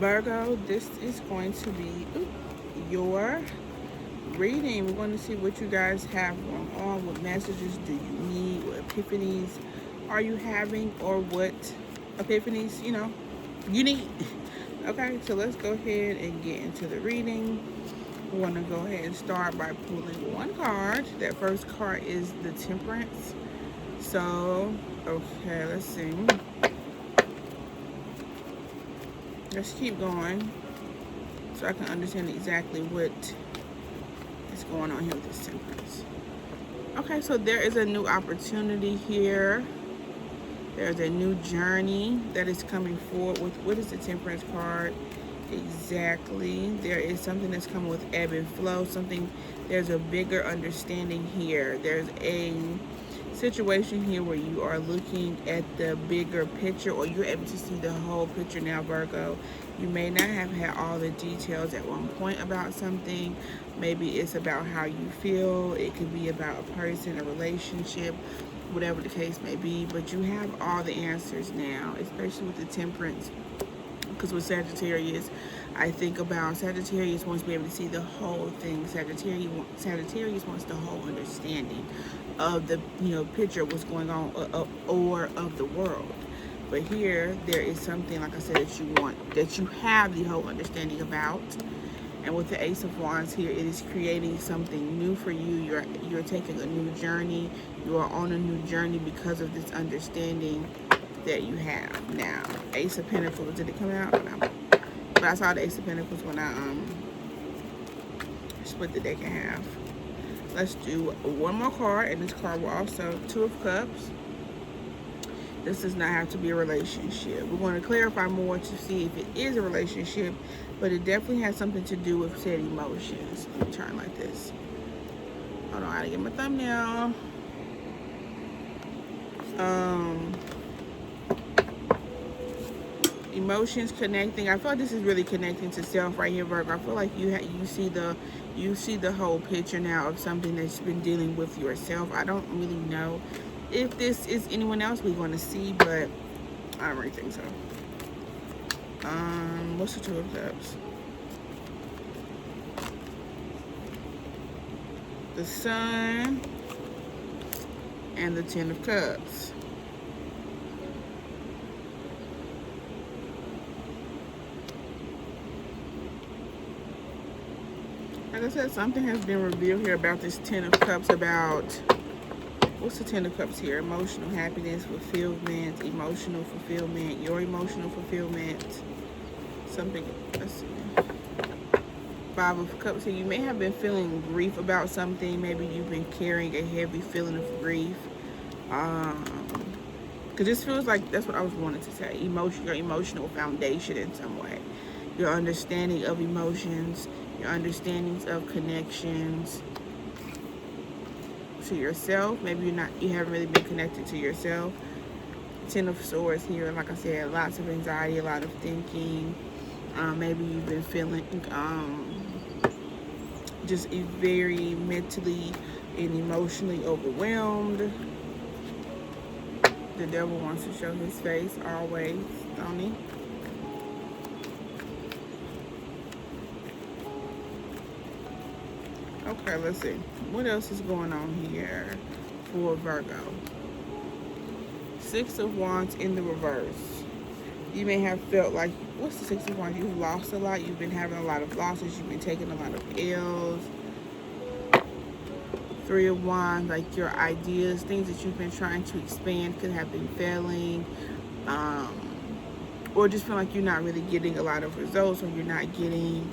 Virgo, this is going to be your reading. We're going to see what you guys have going on. What messages do you need? What epiphanies are you having? Or what epiphanies, you need? Okay, so let's go ahead and get into the reading. We want to go ahead and start by pulling one card. That first card is the Temperance. So, okay, let's see. Let's keep going so I can understand exactly what is going on here with this Temperance. Okay, so there is a new opportunity here. There's a new journey that is coming forward with, what is the Temperance card exactly? There is something that's coming with ebb and flow, there's a bigger understanding here. There's a situation here where you are looking at the bigger picture, or you're able to see the whole picture now, Virgo. You may not have had all the details at one point about something. Maybe it's about how you feel. It could be about a person, a relationship, whatever the case may be, but you have all the answers now, especially with the Temperance. Because with Sagittarius, I think about Sagittarius wants to be able to see the whole thing. Sagittarius wants the whole understanding of the picture of what's going on, or of the world. But here there is something, like I said, that you have the whole understanding about. And with the Ace of Wands here, it is creating something new for you. You're taking a new journey. You are on a new journey because of this understanding that you have now. Ace of Pentacles, did it come out? But I saw the Ace of Pentacles when I split the deck in half. Let's do one more card, and this card will also Two of Cups. This does not have to be a relationship. We're going to clarify more to see if it is a relationship, but it definitely has something to do with said emotions. Let me turn like this. Hold on, I gotta get my thumbnail. Emotions connecting. I feel like this is really connecting to self right here, Virgo. I feel like you see the whole picture now of something that's been dealing with yourself. I don't really know if this is anyone else we're going to see, but I don't really think so. What's the Two of Cups? The Sun and the Ten of Cups. Like I said, something has been revealed here about this Ten of Cups, about, what's the Ten of Cups here? Emotional happiness, fulfillment, emotional fulfillment, your emotional fulfillment. Something, let's see. Five of Cups here. You may have been feeling grief about something. Maybe you've been carrying a heavy feeling of grief. Because this feels like, that's what I was wanting to say. Your emotional foundation in some way. Your understanding of emotions, your understandings of connections to yourself. Maybe you haven't really been connected to yourself. Ten of Swords here, like I said, lots of anxiety, a lot of thinking. Maybe you've been feeling just very mentally and emotionally overwhelmed. The devil wants to show his face always, don't he? Okay, let's see. What else is going on here for Virgo? Six of Wands in the reverse. You may have felt like, what's the Six of Wands? You've lost a lot. You've been having a lot of losses. You've been taking a lot of L's. Three of Wands, like your ideas, things that you've been trying to expand could have been failing. Or just feel like you're not really getting a lot of results, or you're not getting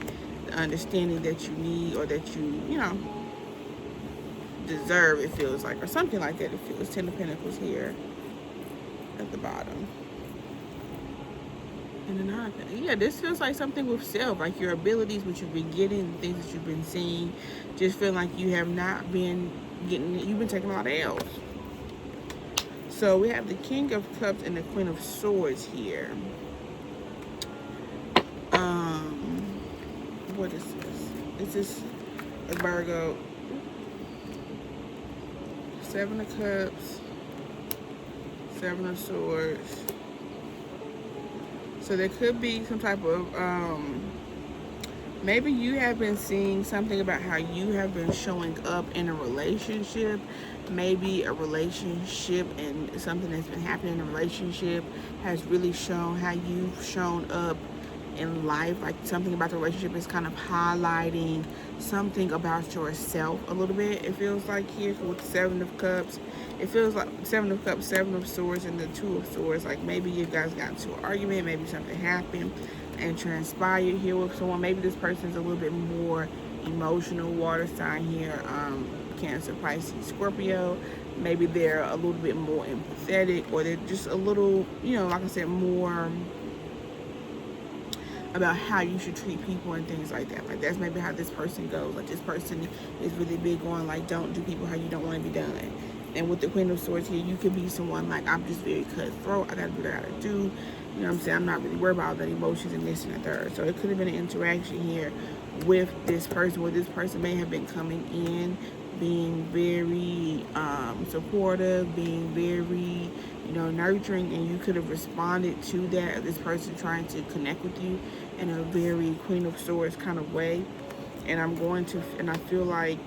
the understanding that you need, or that you deserve, it feels like, or something like that. It feels. Ten of Pentacles here at the bottom. And then yeah, this feels like something with self, like your abilities, what you've been getting, the things that you've been seeing, just feeling like you have not been getting, you've been taking a lot of L's. So we have the King of Cups and the Queen of Swords here. What is this? Is this a Virgo? Seven of Cups, Seven of Swords, So there could be some type of maybe you have been seeing something about how you have been showing up in a relationship. Maybe a relationship and something that's been happening in a relationship has really shown how you've shown up in life. Like something about the relationship is kind of highlighting something about yourself a little bit. It feels like here with the Seven of Cups. It feels like Seven of Cups, Seven of Swords, and the Two of Swords. Like maybe you guys got into an argument, maybe something happened and transpired here with someone. Maybe this person's a little bit more emotional, water sign here, Cancer, Pisces, Scorpio. Maybe they're a little bit more empathetic, or they're just a little, like I said, more about how you should treat people and things like that. Like that's maybe how this person goes. Like this person is really big on like don't do people how you don't want to be done. And with the Queen of Swords here, you could be someone like I'm just very cutthroat. I gotta do what I gotta do. You know what I'm saying? I'm not really worried about the emotions and this and the third. So it could have been an interaction here with this person, where this person may have been coming in being very supportive, being very nurturing, and you could have responded to that, this person trying to connect with you in a very Queen of Swords kind of way. And I feel like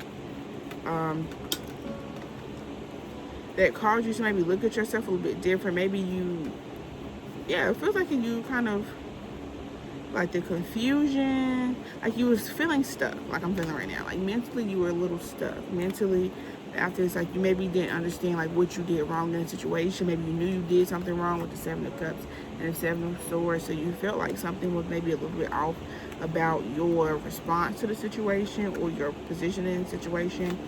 that caused you to maybe look at yourself a little bit different. Maybe it feels like you kind of, like the confusion, like you was feeling stuck, like I'm feeling right now. Like mentally you were a little stuck. Mentally, after it's like you maybe didn't understand like what you did wrong in the situation. Maybe you knew you did something wrong with the Seven of Cups and the Seven of Swords. So you felt like something was maybe a little bit off about your response to the situation or your position in the situation.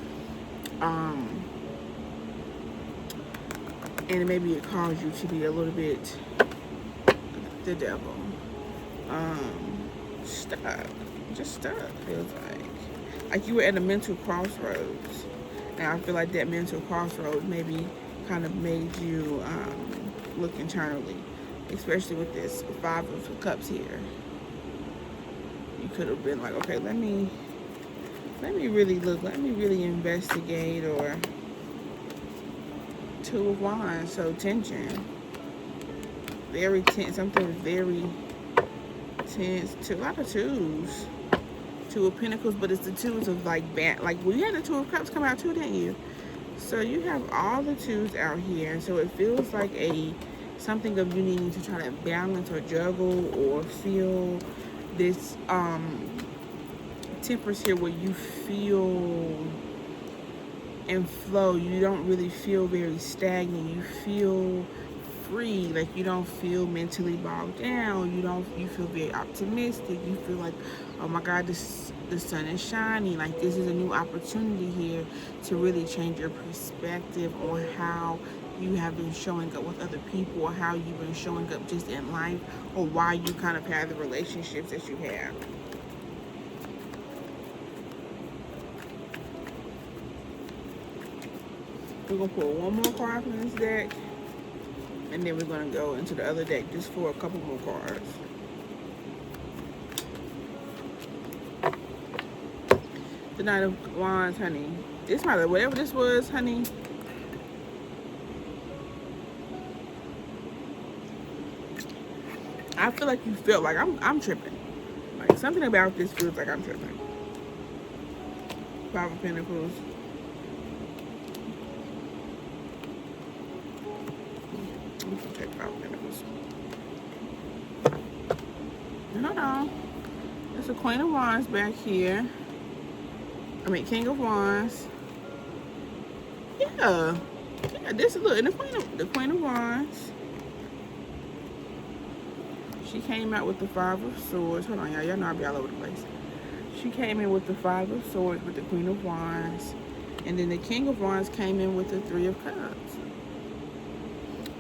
And maybe it caused you to be a little bit the devil. Stuck. Just stuck, feels like you were at a mental crossroads. Now I feel like that mental crossroads maybe kind of made you look internally, especially with this Five of Cups here. You could have been like, okay, let me really look, let me really investigate. Or Two of Wands, so tension, very tense, something very tense. A lot of twos. Two of Pentacles, but it's the twos of like bad. Like, well, you had the Two of Cups come out too, didn't you? So you have all the twos out here. So it feels like something of you needing to try to balance or juggle or feel this temperance here, where you feel and flow. You don't really feel very stagnant. You feel free. Like you don't feel mentally bogged down. You feel very optimistic. You feel like, oh my God, the sun is shining. Like this is a new opportunity here to really change your perspective on how you have been showing up with other people, or how you've been showing up just in life, or why you kind of have the relationships that you have. We're going to pull one more card from this deck, and then we're going to go into the other deck just for a couple more cards. The Knight of Wands, honey. This might have, whatever this was, honey. I feel like you felt like I'm tripping. Like something about this feels like I'm tripping. Five of Pentacles. Hold on. There's a Queen of Wands back here. King of Wands. Yeah, this is, look, and the Queen of Wands. She came out with the Five of Swords. Hold on, y'all know I'll be all over the place. She came in with the Five of Swords with the Queen of Wands. And then the King of Wands came in with the Three of Cups.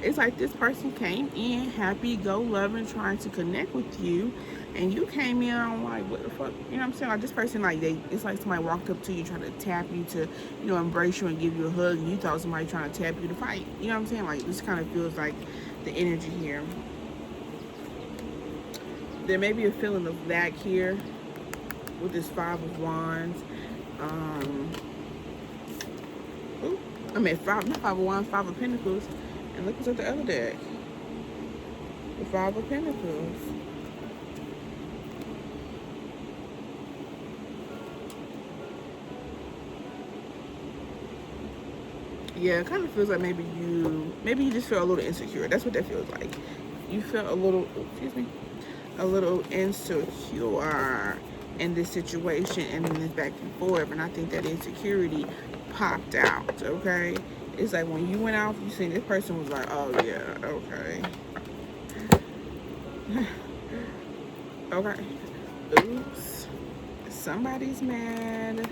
It's like this person came in happy, go loving, trying to connect with you, and you came in on like, what the fuck, you know what I'm saying? Like this person, like it's like somebody walked up to you trying to tap you to, embrace you and give you a hug, and you thought somebody trying to tap you to fight. You know what I'm saying? Like this kind of feels like the energy here. There may be a feeling of lack here with this Five of Wands. Not Five of Wands, Five of Pentacles. And look what's at the other deck. The Five of Pentacles. Yeah, it kind of feels like maybe you just feel a little insecure. That's what that feels like. You felt a little, excuse me, a little insecure in this situation, and then it's back and forth. And I think that insecurity popped out. Okay, it's like when you went out, you seen this person was like, oh yeah, okay. Okay. Oops. Somebody's mad.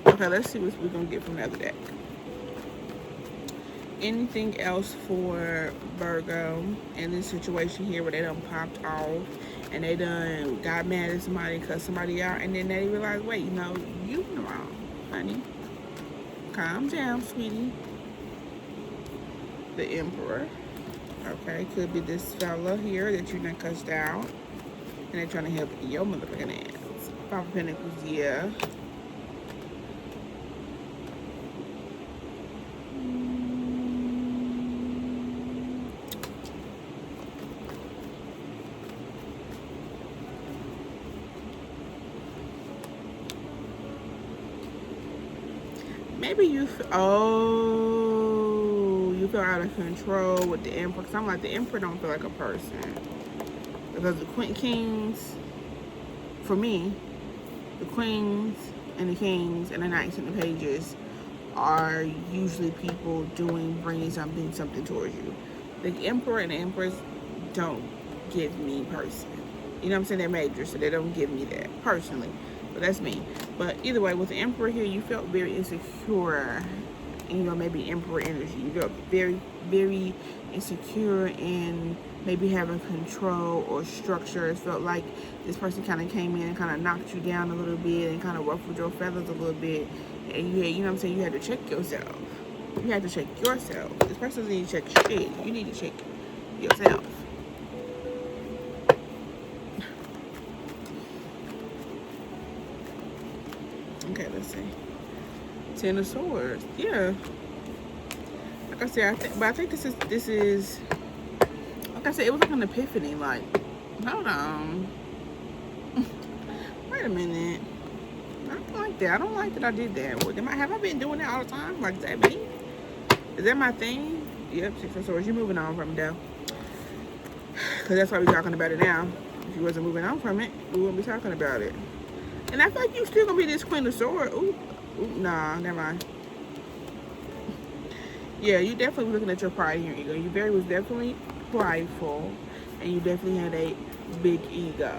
Okay, let's see what we're gonna get from the other deck. Anything else for Virgo in this situation here where they done popped off and they done got mad at somebody, cussed somebody out, and then they realized, wait, you wrong, honey. Calm down, sweetie. The Emperor. Okay, could be this fella here that you done cussed out and they're trying to help your motherfucking ass. Five of Pentacles, yeah. Maybe you feel out of control with the Emperor. Because I'm like, the Emperor don't feel like a person. Because the Kings, for me, the Queens and the Kings and the Knights and the Pages are usually people bringing something towards you. The Emperor and the Empress don't give me person. You know what I'm saying? They're major, so they don't give me that personally. But that's me. But either way, with the Emperor here, you felt very insecure. Maybe Emperor energy. You felt very, very insecure in maybe having control or structure. It felt like this person kind of came in and kind of knocked you down a little bit and kind of ruffled your feathers a little bit. And you had, you know what I'm saying, you had to check yourself. You had to check yourself. This person doesn't need to check shit. You need to check yourself. Okay, let's see. Ten of Swords. Yeah. Like I said, I think this is like I said, it was like an epiphany. Like, hold on. Wait a minute. I don't like that. I don't like that I did that. Have I been doing that all the time? Like, is that me? Is that my thing? Yep, Six of Swords. You're moving on from it, though. Because that's why we're talking about it now. If you wasn't moving on from it, we wouldn't be talking about it. And I feel like you still gonna be this Queen of Swords. Ooh, nah, never mind. Yeah, you definitely looking at your pride and your ego. You was definitely prideful, and you definitely had a big ego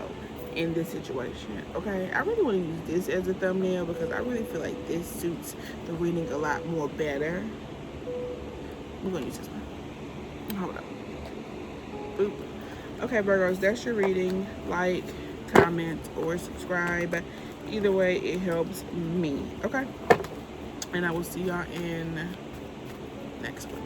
in this situation. Okay, I really want to use this as a thumbnail because I really feel like this suits the reading a lot more better. I'm gonna use this one. Hold up. Boop. Okay, Virgos, that's your reading. Like, comment, or subscribe. Either way, it helps me. Okay, and I will see y'all in next one.